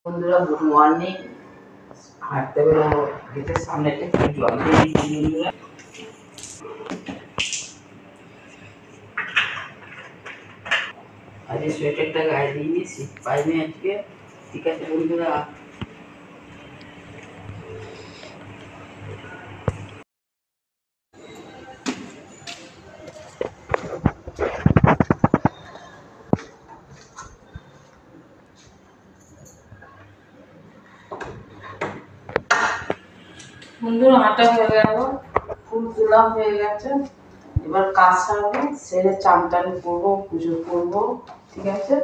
বন্ধুরা good morning. হাঁটতে বেরোবো, গেটের সামনে একটু জল দিয়ে দিচ্ছি বন্ধুরা। আজকে সোয়েটারটা গায়ে দিইনি, শীত পাইনি আজকে। ঠিক আছে বন্ধুরা। বন্ধুরা হাঁটা হয়ে গেল, ফুল তোলা হয়ে গেছে। এবার কাজ সারবো, সেরে চান টান করবো, পুজো করবো। ঠিক আছে।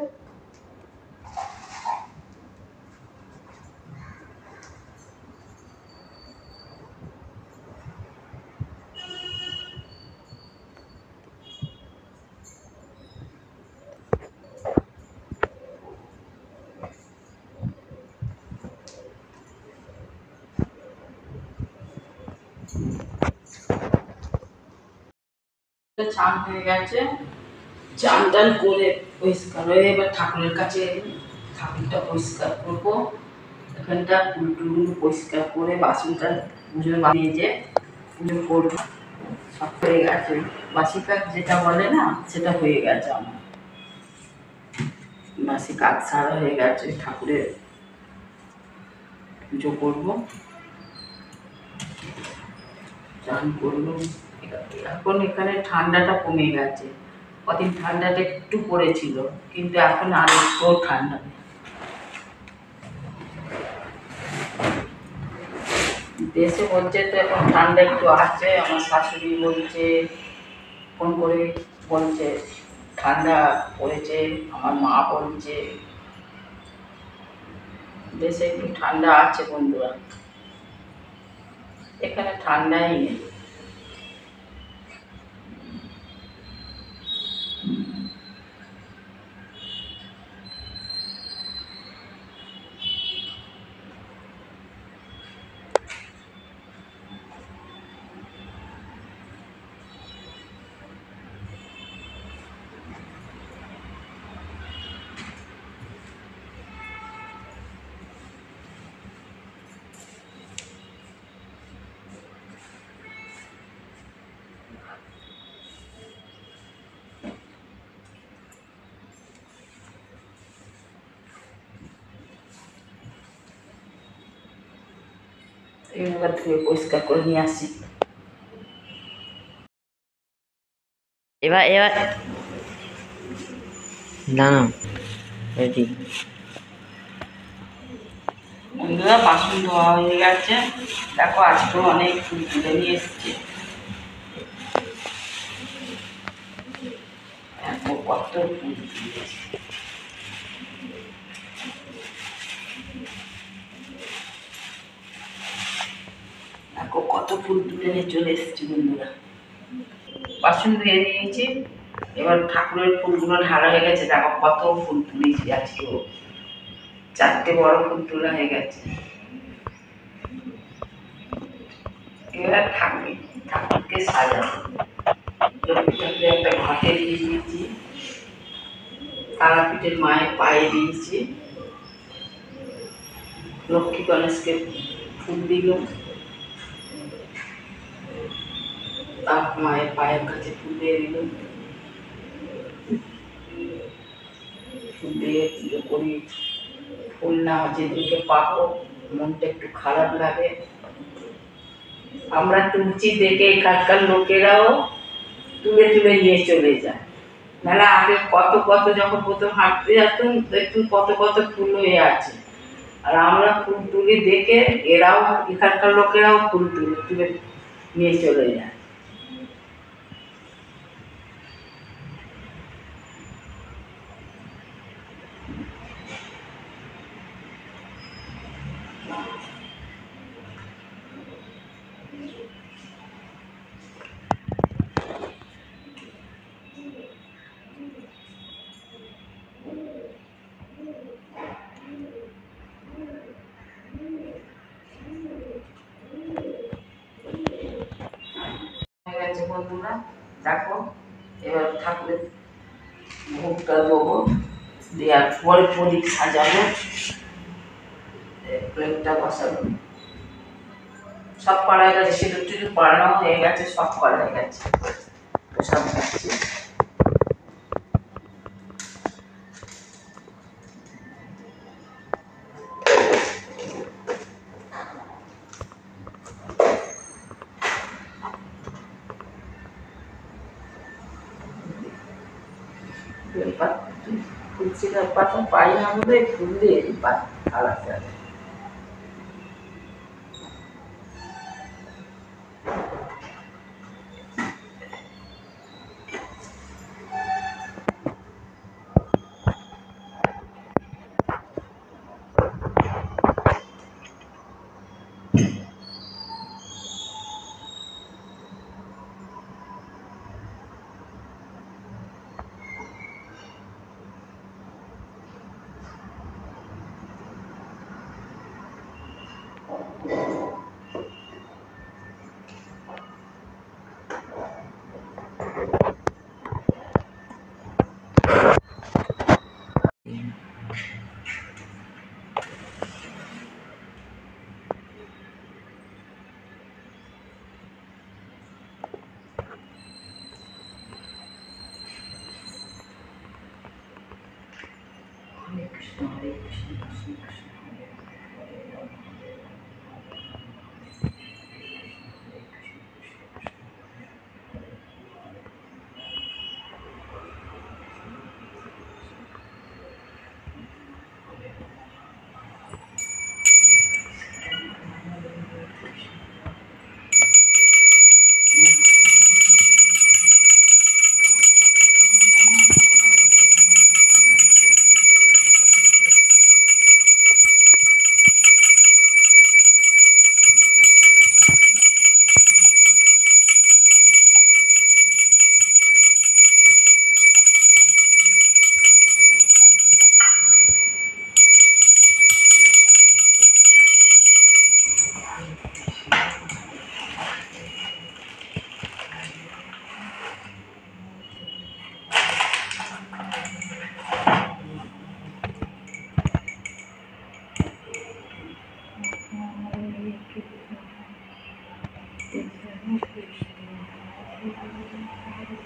চান হয়ে গেছে, চান টান করে পরিষ্কার হয়ে এবার ঠাকুরের কাছে ঠাকুরটা পরিষ্কার করবো। এখানটা ফুল টুলগুলো পরিষ্কার করে বাসনটা পুজো বানিয়ে যে পুজো করবো। সব হয়ে গেছে, বাসি কাজ যেটা বলে না সেটা হয়ে গেছে আমার। বাসি কাজ সারা হয়ে গেছে, ঠাকুরের পুজো করবো, চান করবো। এখন এখানে ঠান্ডাটা কমে গেছে, কদিন ঠান্ডাটা একটু পড়েছিল, কিন্তু এখন আর একটু ঠান্ডা নেই। দেশে বলছে তো এখন ঠান্ডা একটু আছে। আমার শাশুড়ি বলছে, ফোন করে বলছে ঠান্ডা পড়েছে। আমার মা বলছে দেশে একটু ঠান্ডা আছে বন্ধুরা, এখানে ঠান্ডাই নেই। এবার ধুয়ে পরিষ্কার করে নিয়ে আসি। এবার এবার না রেডি। বন্ধুরা বাসন ধোয়া হয়ে গেছে, দেখো আজকে অনেক ফুল তুলে নিয়ে এসছে। দেখো কত ফুল তুলেছে, দেখো কত ফুল তুলে নিয়ে চলে এসছে বন্ধুরা। বাসন ধুয়ে নিয়েছি, এবার ঠাকুরের ফুলগুলো ঢালা হয়ে গেছে। দেখো কত ফুল তুলেছি আজকেও, 4টে বড় ফুল তোলা হয়ে গেছে। এবার ঠাকুরকে সাজাবো। লক্ষ্মী ঠাকুরের একটা ঘটে দিয়ে দিয়েছি, তারাপীঠের মায়ের পায়ে দিয়েছি, লক্ষ্মী গণেশকে ফুল দিল, তার মায়ের পায়ের কাছে ফুল দিয়ে দিল। ফুল দিয়ে পুজো করি। ফুল না যেদিকে পাবো মনটা একটু খারাপ লাগে। আমরা তুলছি দেখে এখানকার লোকেরাও তুলে তুলে নিয়ে চলে যায়। নাহলে আগে কত কত যখন প্রথম হাঁটতে যেতাম দেখুন কত কত ফুল হয়ে আছে, আর আমরা ফুল তুলি দেখে এরাও এখানকার লোকেরাও ফুল তুলে তুলে নিয়ে চলে যায়। হয়ে গেছে বন্ধুরা, দেখো এবার ঠাকুরের ভোগটা দেবো, দেওয়ার পরে প্রদীপ সাজাবো। প্লেটটা বসাবো। সব করা হয়ে গেছে, সিঁদুর টিঁদুর পরানো হয়ে গেছে, সব করা হয়ে গেছে। সব যাচ্ছি। তুলসীটার পাতা পাই না বলে ফুল দিয়ে দিই আলাদা। Hare Krishna, Hare Krishna, Krishna Krishna, Hare Hare, Hare Rama, Hare Rama, Hare Krishna, Krishna Krishna, Hare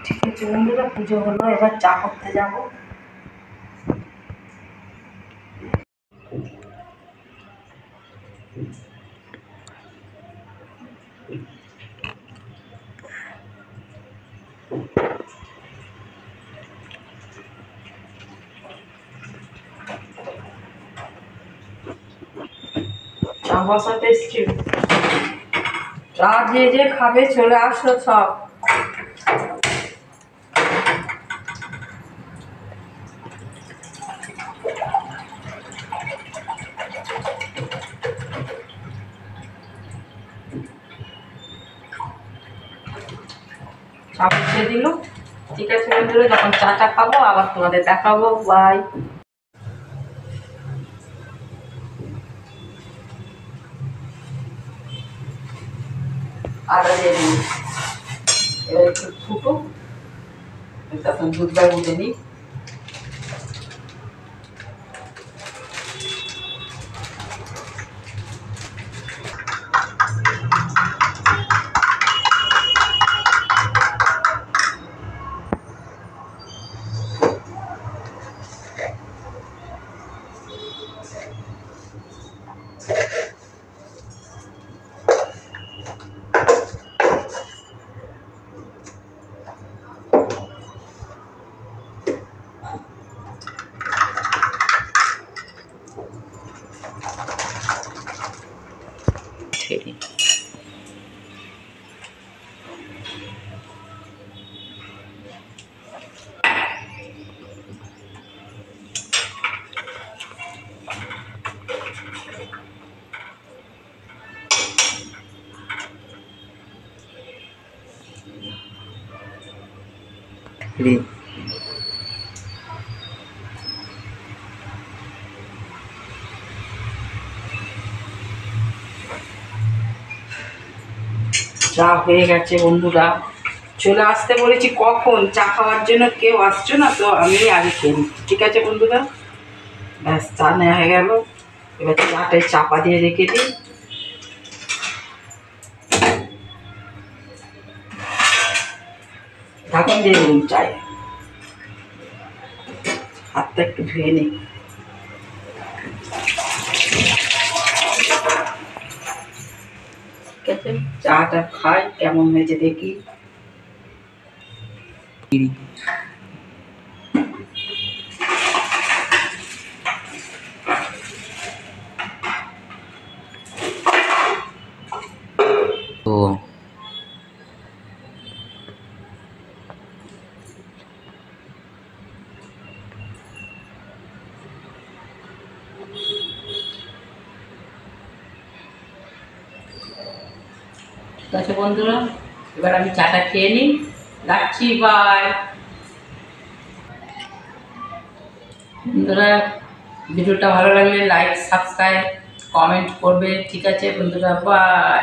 ঠিক আছে বন্ধুরা, পুজো হলো, এবার চা করতে যাবো। চা বসাতে এসছি, চা যে যে খাবে চলে আসো সব। চা বসিয়ে দিল। ঠিক আছে বন্ধুরা, যখন চাটা খাবো আবার তোমাদের দেখাবো। বাই। আদা দিয়ে দিই, এবার একটু ফুটো, তখন দুধটা উঠে নিই। খেয়ে নিই। রে চা হয়ে গেছে বন্ধুরা, চলে আসতে বলেছি কখন, চা খাওয়ার জন্য কেউ আসছো না তো আমি আগে খেয়ে নিচ্ছি। ঠিক আছে বন্ধুরা, ব্যাস চা নেওয়া হয়ে গেল। এবার চাটায় চাপা দিয়ে রেখে দিই। ঢাকন দিয়ে দিন চায়, হাতটা একটু ধুয়ে নিই। ঠিক আছে, চাটা খাই, কেমন হয়েছে দেখি। তো ঠিক আছে বন্ধুরা, এবার আমি চাটা খেয়ে নিই, রাখছি, বাই। বন্ধুরা ভিডিওটা ভালো লাগলে লাইক, সাবস্ক্রাইব, কমেন্ট করবে। ঠিক আছে বন্ধুরা, বাই।